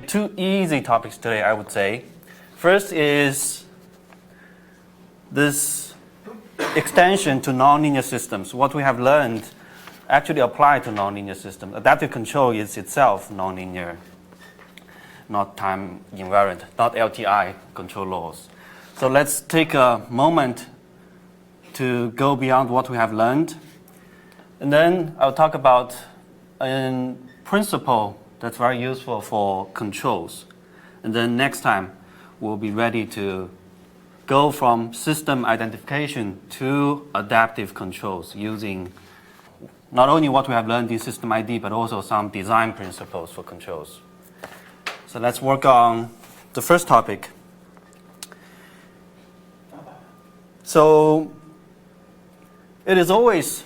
two easy topics today, I would say. First is this extension to nonlinear systems. What we have learned actually apply to nonlinear systems. Adaptive control is itself nonlinear, not time invariant, not LTI control laws. So let's take a moment to go beyond what we have learned. And then I'll talk about a principle that's very useful for controls. And then next time, we'll be ready to go from system identification to adaptive controls using not only what we have learned in system ID, but also some design principles for controls. So let's work on the first topic. So it is always,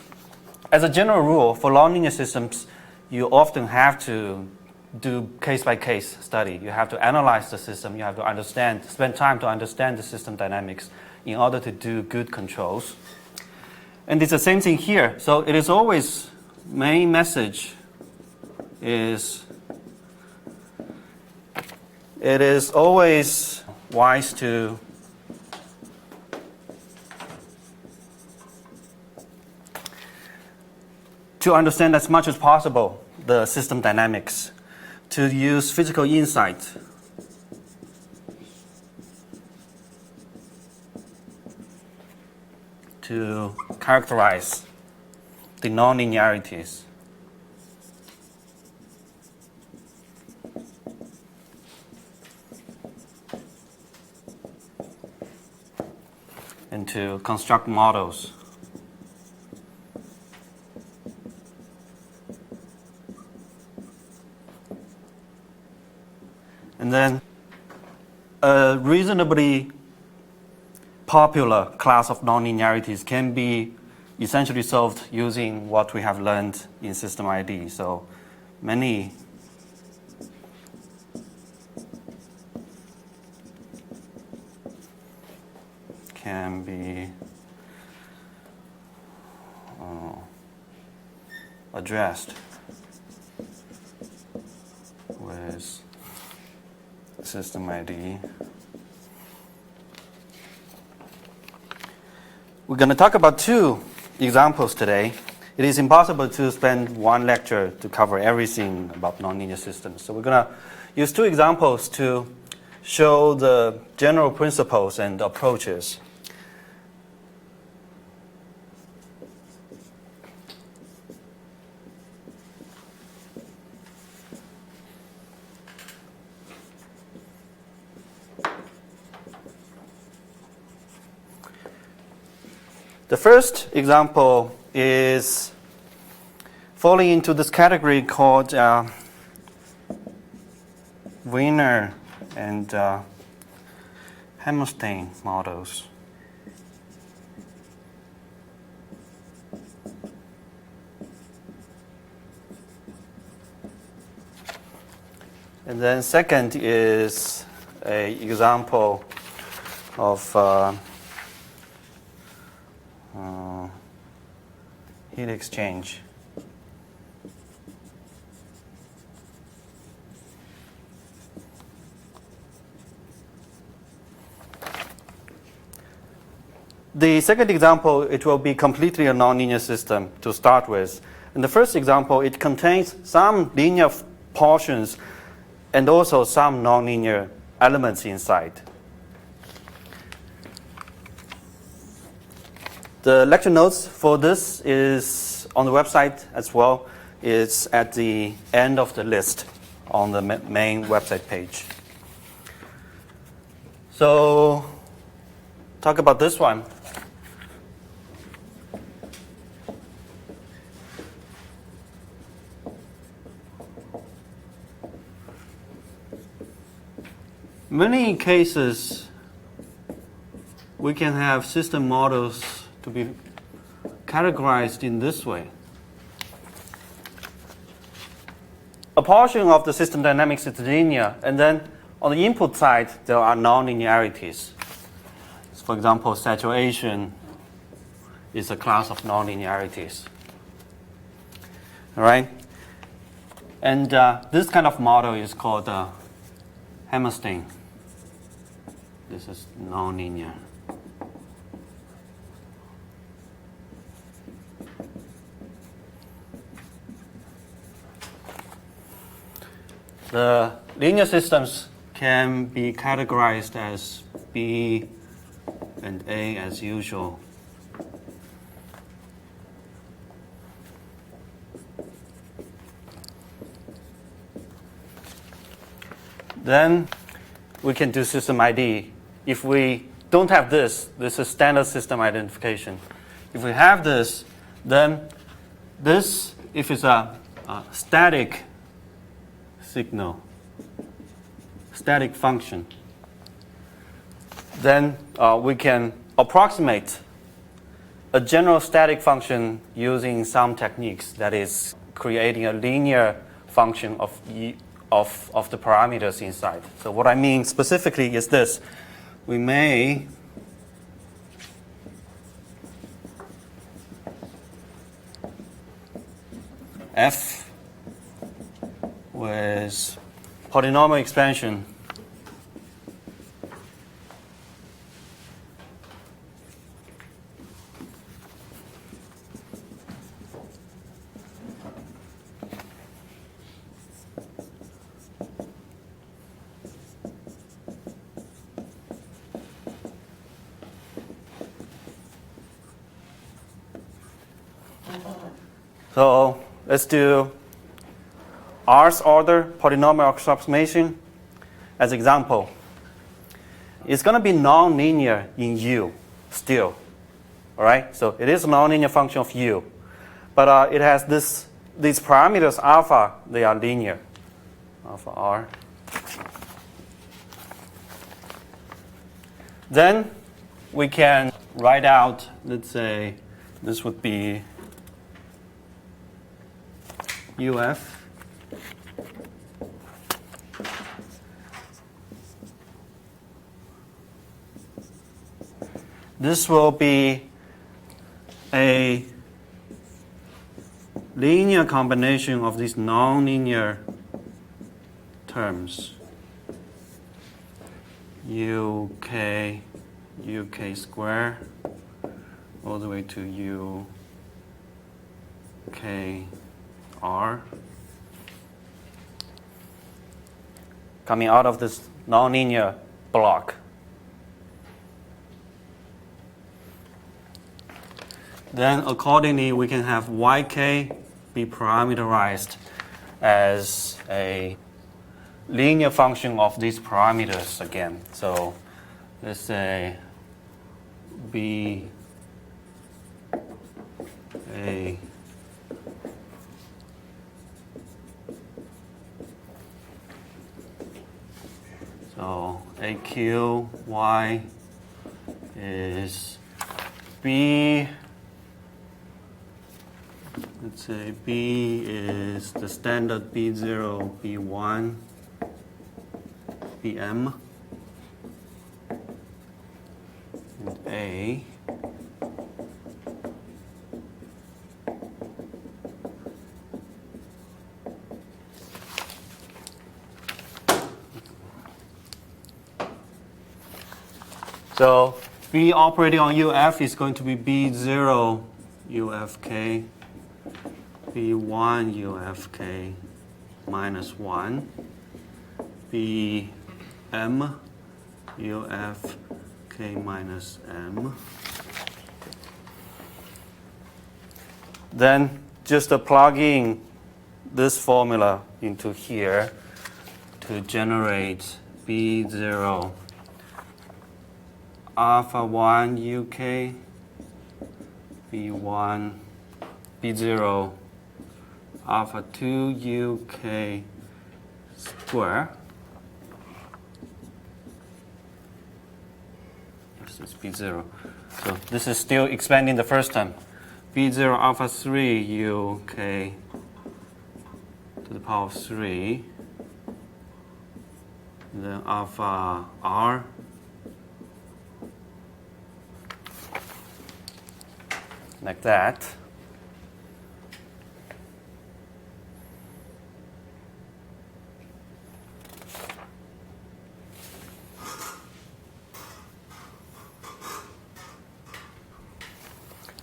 as a general rule, for nonlinear systems, you often have to do case-by-case study. You have to analyze the system. You have to spend time to understand the system dynamics in order to do good controls. And it's the same thing here. So it is always, main message is, it is always wise to understand as much as possible the system dynamics, to use physical insight to characterize the nonlinearities. And to construct models. And then a reasonably popular class of nonlinearities can be essentially solved using what we have learned in system ID. So many can be addressed with system ID. We're going to talk about two examples today. It is impossible to spend one lecture to cover everything about nonlinear systems. So we're going to use two examples to show the general principles and approaches. The first example is falling into this category called Wiener and Hammerstein models. And then second is an example of heat exchange. The second example, it will be completely a nonlinear system to start with. In the first example, it contains some linear portions and also some nonlinear elements inside. The lecture notes for this is on the website as well. It's at the end of the list on the main website page. So, talk about this one. Many cases, we can have system models to be categorized in this way. A portion of the system dynamics is linear, and then on the input side, there are nonlinearities. For example, saturation is a class of nonlinearities. All right? And this kind of model is called Hammerstein. This is nonlinear. The linear systems can be categorized as B and A as usual. Then we can do system ID. If we don't have this is standard system identification. If we have this, then this, if it's a static signal, static function, then we can approximate a general static function using some techniques, that is creating a linear function of the parameters inside. So what I mean specifically is this. We may f with polynomial expansion So let's do R's order polynomial approximation as example. It's going to be nonlinear in U still. All right? So it is a nonlinear function of U. But it has these parameters alpha, they are linear. Alpha R. Then we can write out, let's say, this would be UF. This will be a linear combination of these nonlinear terms. UK square all the way to UKR. Coming out of this nonlinear block. Then accordingly, we can have YK be parameterized as a linear function of these parameters again. So let's say B A so AQY is B. Let's say B is the standard B0, B1, Bm, and A. So B operating on UF is going to be B0 UFK. B1 UFK minus 1, Bm UFK minus m. Then just plug in this formula into here to generate B0 alpha 1 UK, B1, B0 alpha 2 UK square. This is B0. So this is still expanding the first term. B0 alpha 3 UK to the power of 3. Then alpha R. Like that.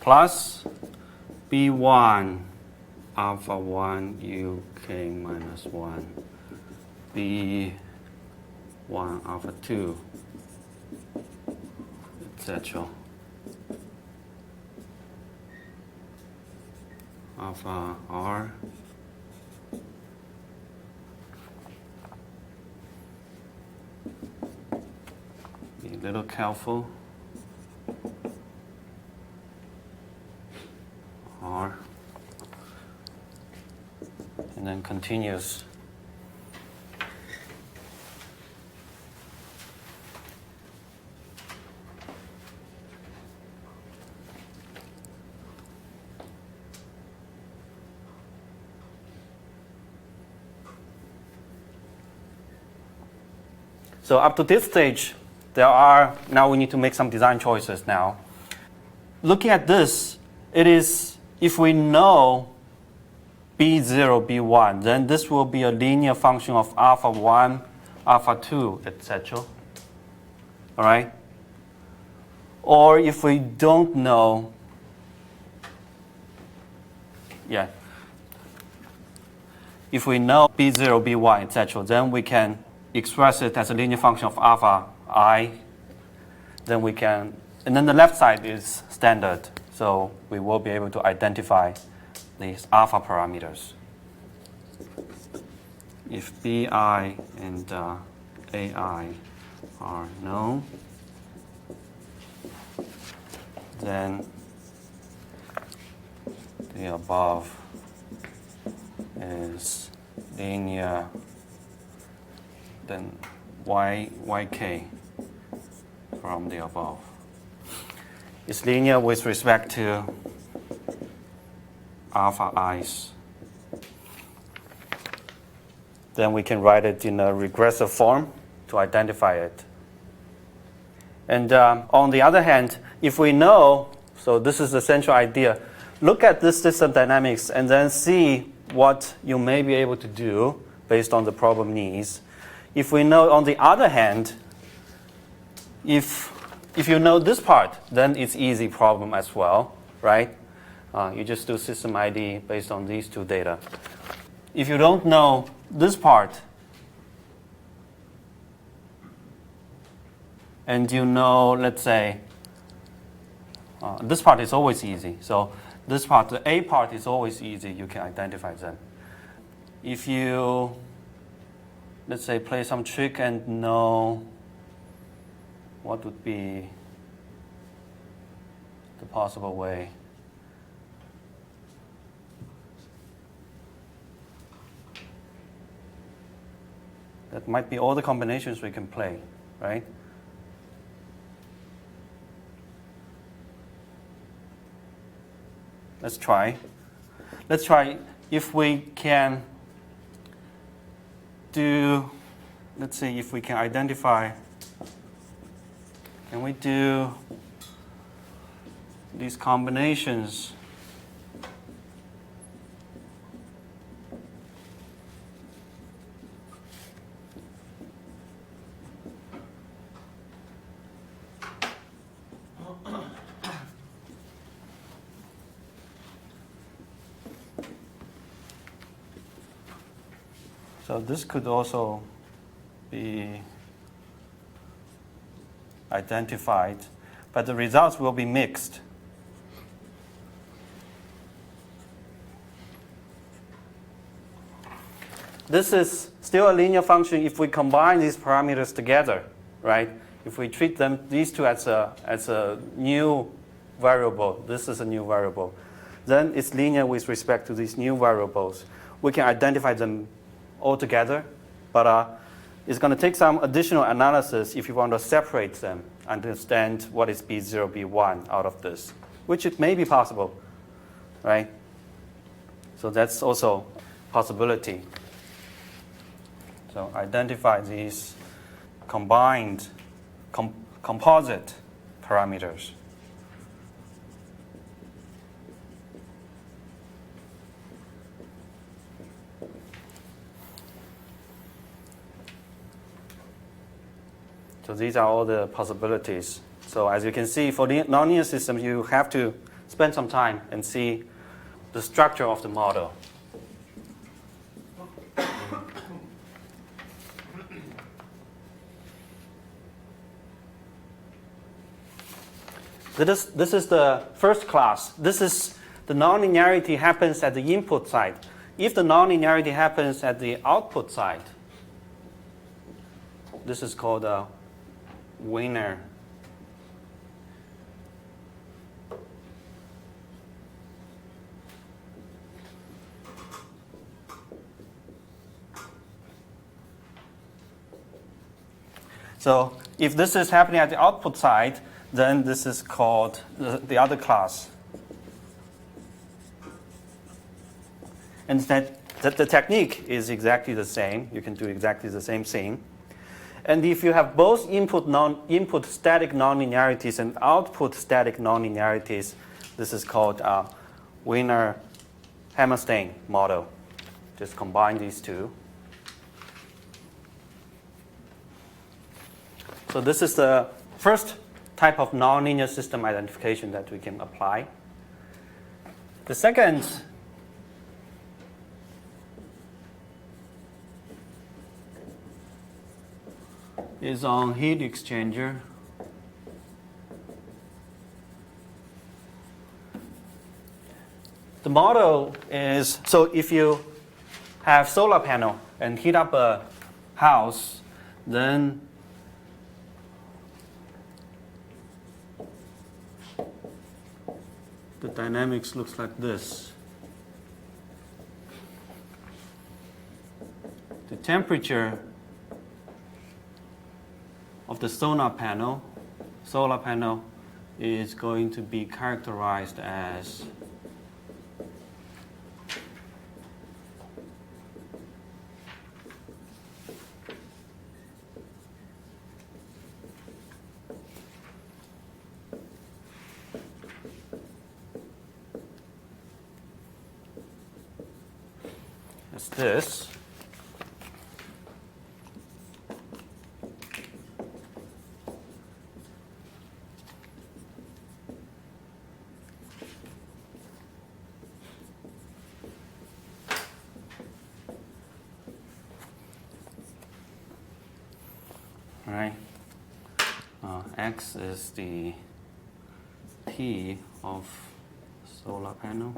plus B1 alpha 1 UK minus 1 B1 alpha 2, etc. Alpha R be a little careful. R and then continues. So up to this stage, now we need to make some design choices now. Looking at this, it is, if we know B0, B1, then this will be a linear function of alpha 1, alpha 2, etc. All right? Or if we don't know, if we know B0, B1, etc., then we can express it as a linear function of alpha I. Then we can, and then the left side is standard, so we will be able to identify these alpha parameters. If BI and AI are known, then the above is linear, then yk from the above is linear with respect to alpha i's. Then we can write it in a regressive form to identify it. And on the other hand, if we know, so this is the central idea, look at this system dynamics and then see what you may be able to do based on the problem needs. If we know, on the other hand, if you know this part, then it's easy problem as well, right? You just do system ID based on these two data. If you don't know this part, and you know, let's say, this part is always easy. So this part, the A part is always easy. You can identify them. If you, let's say, play some trick and know what would be the possible way. That might be all the combinations we can play, right? Let's try. Let's try if we can do, let's see if we can identify, can we do these combinations? So this could also be identified, but the results will be mixed. This is still a linear function if we combine these parameters together, right? If we treat them, these two as a new variable, this is a new variable, then it's linear with respect to these new variables. We can identify them all together, but it's going to take some additional analysis if you want to separate them, understand what is B0, B1 out of this, which it may be possible, right? So that's also a possibility. So identify these combined composite parameters. So these are all the possibilities. So as you can see, for the nonlinear systems, you have to spend some time and see the structure of the model. This is the first class. This is the nonlinearity happens at the input side. If the nonlinearity happens at the output side, this is called a Wiener. So if this is happening at the output side, then this is called the other class. And that the technique is exactly the same. You can do exactly the same thing. And if you have both input static nonlinearities and output static nonlinearities, this is called a Wiener Hammerstein model. Just combine these two. So this is the first type of nonlinear system identification that we can apply. The second is on heat exchanger. The model is, so if you have solar panel and heat up a house, then the dynamics looks like this. The temperature of the solar panel is going to be characterized as this. All right. X is the T of solar panel.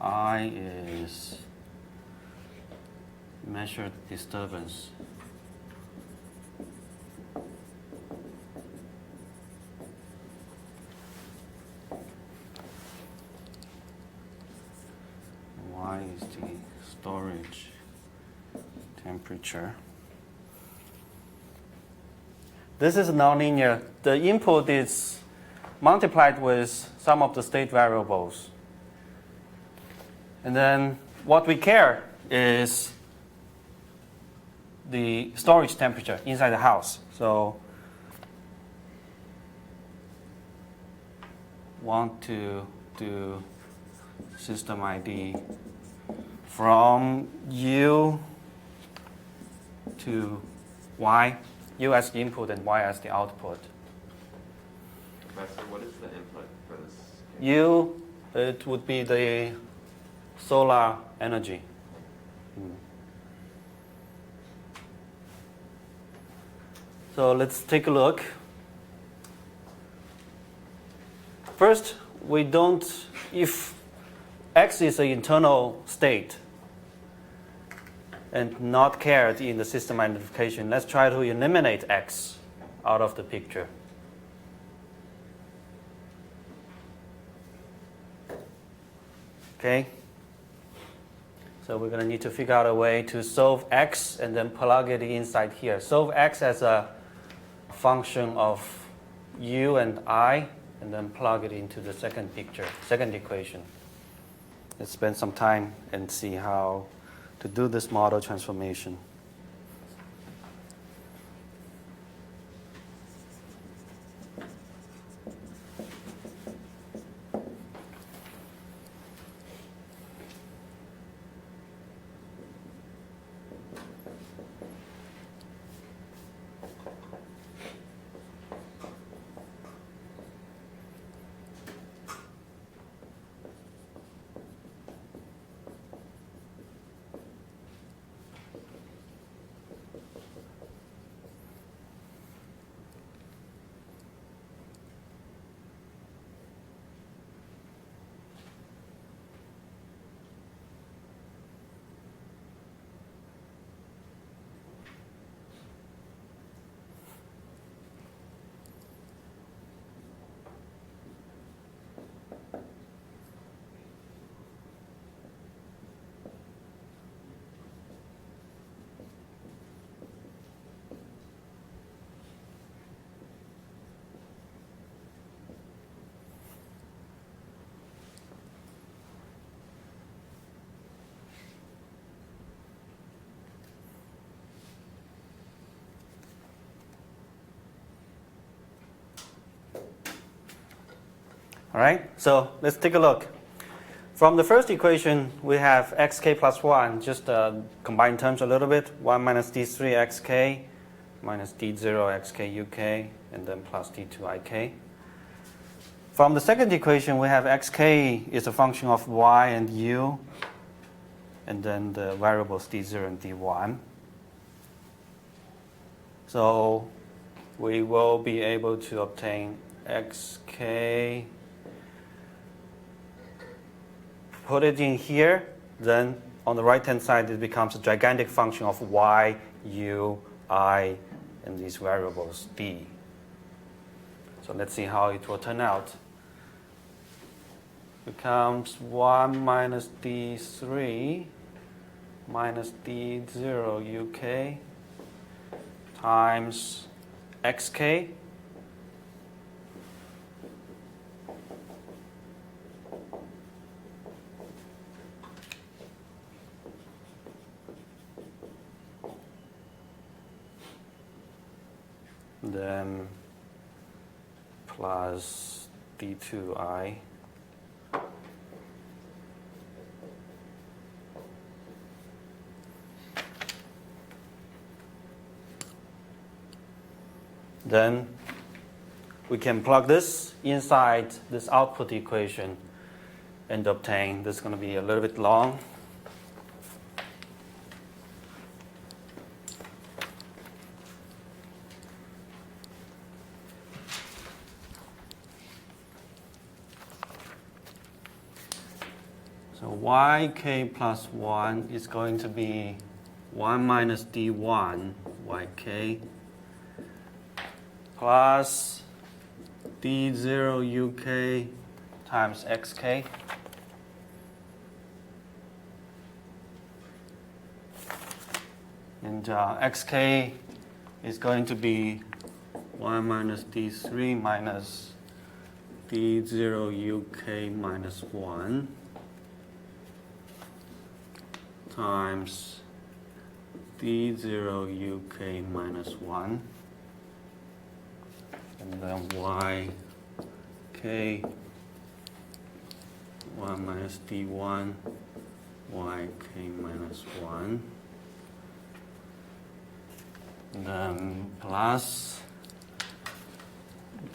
I is measured disturbance. Y is the storage temperature. This is nonlinear. The input is multiplied with some of the state variables. And then what we care is the storage temperature inside the house. So want to do system ID from U to Y, U as the input and Y as the output. Professor, what is the input for this? U, it would be the solar energy. So let's take a look. First, we don't, if X is an internal state and not cared in the system identification, let's try to eliminate X out of the picture. Okay? So we're going to need to figure out a way to solve X and then plug it inside here. Solve X as a function of U and I, and then plug it into the second picture, second equation. Let's spend some time and see how to do this model transformation. All right, so let's take a look. From the first equation, we have xk plus 1, just combine terms a little bit. 1 minus d3 xk minus d0 xk uk, and then plus d2 ik. From the second equation, we have xk is a function of y and u, and then the variables d0 and d1. So we will be able to obtain xk, put it in here, then on the right-hand side it becomes a gigantic function of y, u, I, and these variables d. So let's see how it will turn out. Becomes 1 minus d3 minus d0 uk times xk then plus d2i then we can plug this inside this output equation and obtain, this is going to be a little bit long. So yk plus 1 is going to be 1 minus d1 yk plus d0 uk times xk and xk is going to be 1 minus d3 minus d0 uk minus 1 times d0 uk minus 1 and then yk 1 minus d1 yk minus 1 and then plus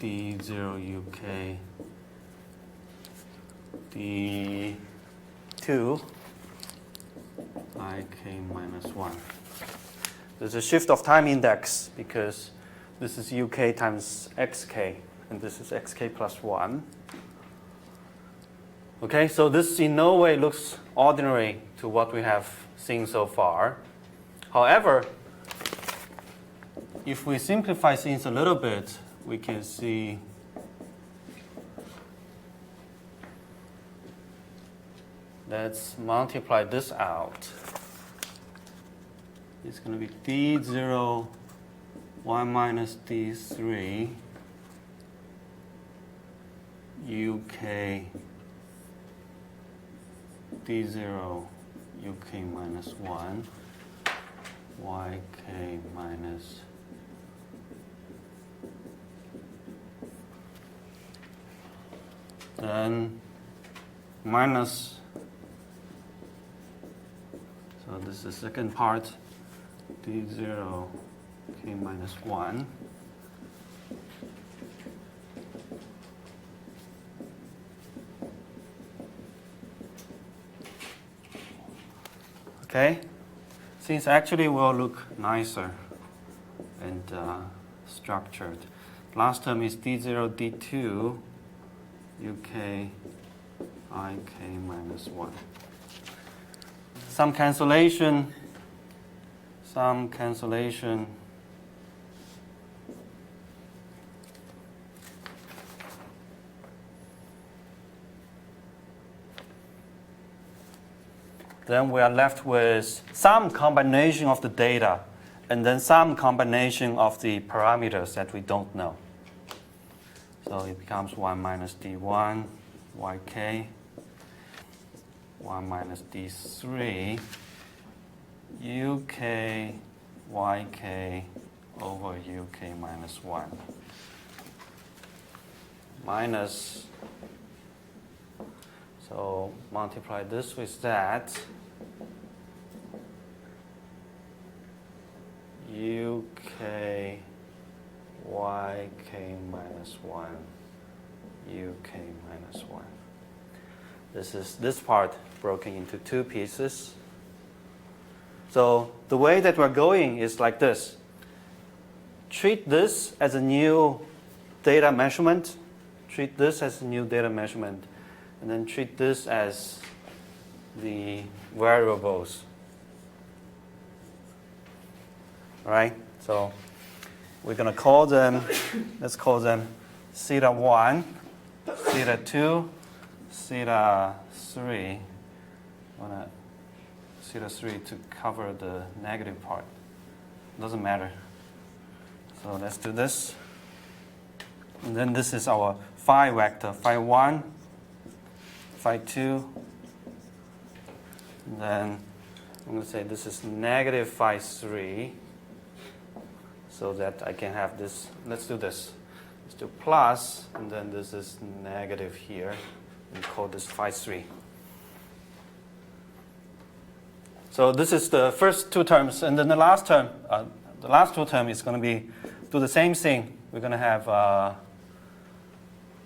d0 uk d2 ik minus 1. There's a shift of time index because this is uk times xk, and this is xk plus 1. Okay, so this in no way looks ordinary to what we have seen so far. However, if we simplify things a little bit, we can see let's multiply this out. It's going to be d0 1 minus d3 uk d0 uk minus 1 yk minus then minus, so this is the second part, d0 k minus 1 okay, things actually will look nicer and structured. Last term is d0 d2 uk ik minus 1. Some cancellation. Then we are left with some combination of the data and then some combination of the parameters that we don't know. So it becomes 1 minus d1 yk 1 minus d3 uk yk over uk minus 1 minus So multiply this with that. UK YK minus 1 UK minus 1. This is this part broken into two pieces. So the way that we're going is like this. Treat this as a new data measurement. Treat this as a new data measurement. And then treat this as the variables. All right? So we're going to call them, let's call them theta 1, theta 2, theta 3. I want to theta 3 to cover the negative part. Doesn't matter. So let's do this. And then this is our phi vector, phi 1, phi 2. And then I'm going to say this is negative phi 3. So that I can have this. Let's do this. Let's do plus, and then this is negative here. We call this phi 3. So this is the first two terms, and then the last term, the last two terms is going to be do the same thing. We're going to have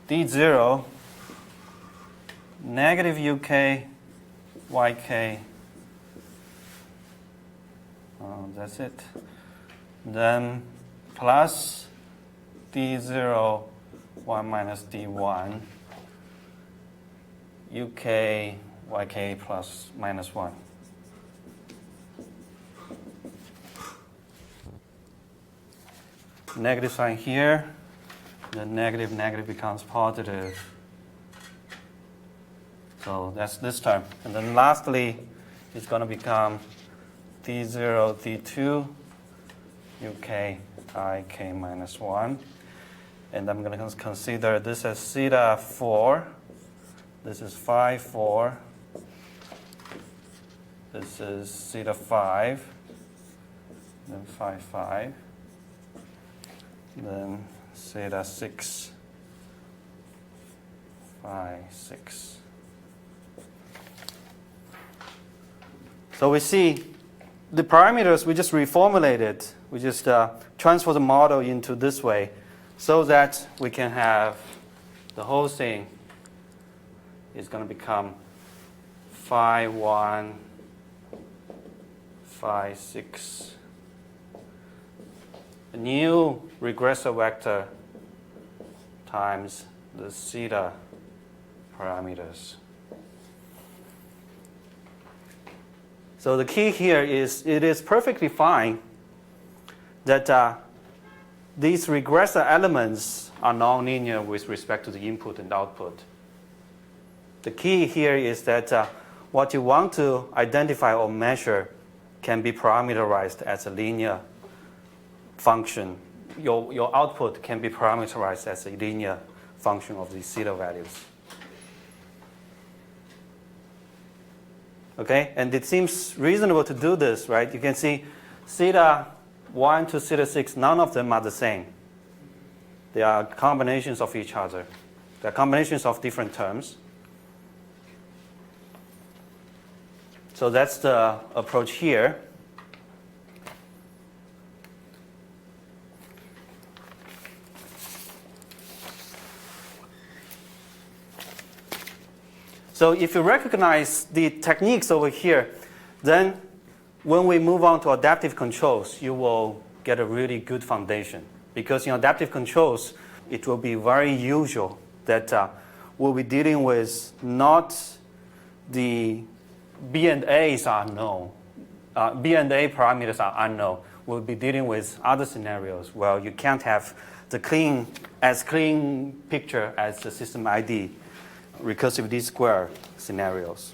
d0 negative UK YK. That's it. Then plus d0 1 minus d1 UK YK plus minus 1. Negative sign here, the negative becomes positive. So that's this term. And then lastly, it's going to become d0, d2, UK IK minus 1. And I'm going to consider this as theta 4. This is phi 4. This is theta 5. Then phi 5. Then theta 6. Phi 6. So we see the parameters we just reformulated. We just transfer the model into this way so that we can have the whole thing is going to become phi 1, phi 6, a new regressor vector times the theta parameters. So the key here is it is perfectly fine that these regressor elements are nonlinear with respect to the input and output. The key here is that what you want to identify or measure can be parameterized as a linear function. Your output can be parameterized as a linear function of these theta values. Okay, and it seems reasonable to do this, right? You can see theta 1 to theta 6, none of them are the same. They are combinations of each other. They are combinations of different terms. So that's the approach here. So if you recognize the techniques over here, then when we move on to adaptive controls, you will get a really good foundation. Because in adaptive controls, it will be very usual that we'll be dealing with not the B and A's are unknown. B and A parameters are unknown. We'll be dealing with other scenarios where you can't have the clean picture as the system ID, recursive least square scenarios.